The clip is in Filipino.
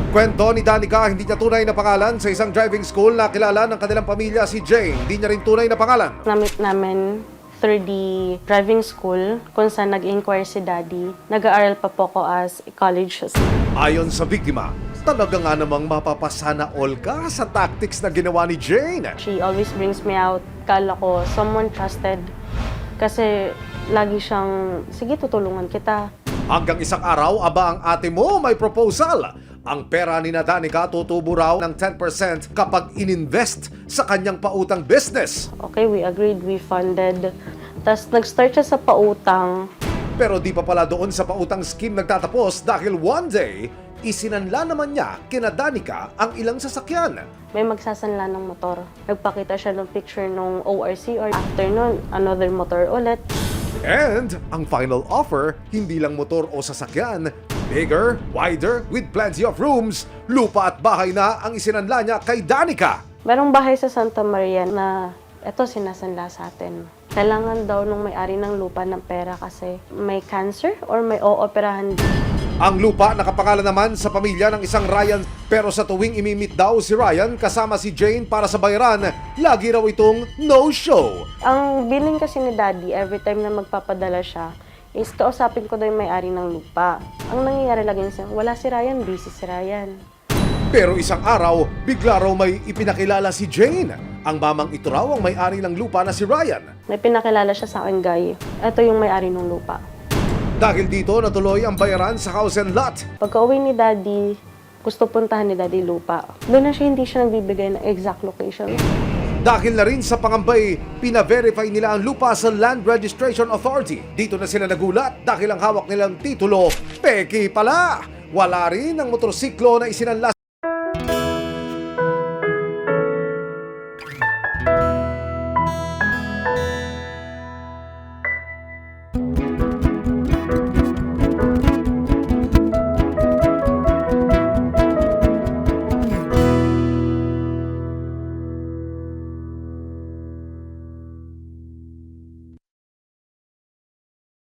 Kwento ni Danica, hindi niya tunay na pangalan sa isang driving school na kilala ng kanilang pamilya si Jane. Hindi niya rin tunay na pangalan. Namit namin through the driving school kung saan nag-inquire si Daddy. Nag-aaral pa po ko as a college student. Ayon sa biktima, talaga nga namang mapapasana all ka sa tactics na ginawa ni Jane. She always brings me out. Kala ko someone trusted. Kasi lagi siyang, sige, tutulungan kita. Hanggang isang araw, aba ang ate mo may proposal. Ang pera ni Danica tutubo raw ng 10% kapag ininvest sa kanyang pautang business. Okay, we agreed, we funded. Tapos nag-start siya sa pautang. Pero di pa pala doon sa pautang scheme nagtatapos dahil one day, isinanla naman niya kina Danica ang ilang sasakyan. May magsasanla ng motor. Nagpakita siya ng picture ng ORC or after nun, another motor ulit. And ang final offer, hindi lang motor o sasakyan, bigger, wider, with plenty of rooms, lupa at bahay na ang isinanla niya kay Danica. Merong bahay sa Santa Maria na eto sinasanla sa atin. Kailangan daw nung may-ari ng lupa ng pera kasi may cancer or may ooperahan. Ang lupa nakapangalan naman sa pamilya ng isang Ryan, pero sa tuwing imimit daw si Ryan kasama si Jane para sa bayaran, lagi raw itong no-show. Ang billing kasi ni Daddy, every time na magpapadala siya, is kausapin ko daw yung may-ari ng lupa. Ang nangyayari lagi niya, wala si Ryan, busy si Ryan. Pero isang araw, bigla raw may ipinakilala si Jane. Ang mamang ito raw ang may-ari ng lupa na si Ryan. May pinakilala siya sa akin, Guy. Ito yung may-ari ng lupa. Dahil dito natuloy ang bayaran sa house and lot. Pagka uwi ni Daddy, gusto puntahan ni Daddy lupa. Doon na siya, hindi siya nagbibigay ng exact location. Dahil na rin sa pangambay, pina-verify nila ang lupa sa Land Registration Authority. Dito na sila nagulat dahil ang hawak nilang titulo, peki pala. Wala rin ang motorsiklo na isinanla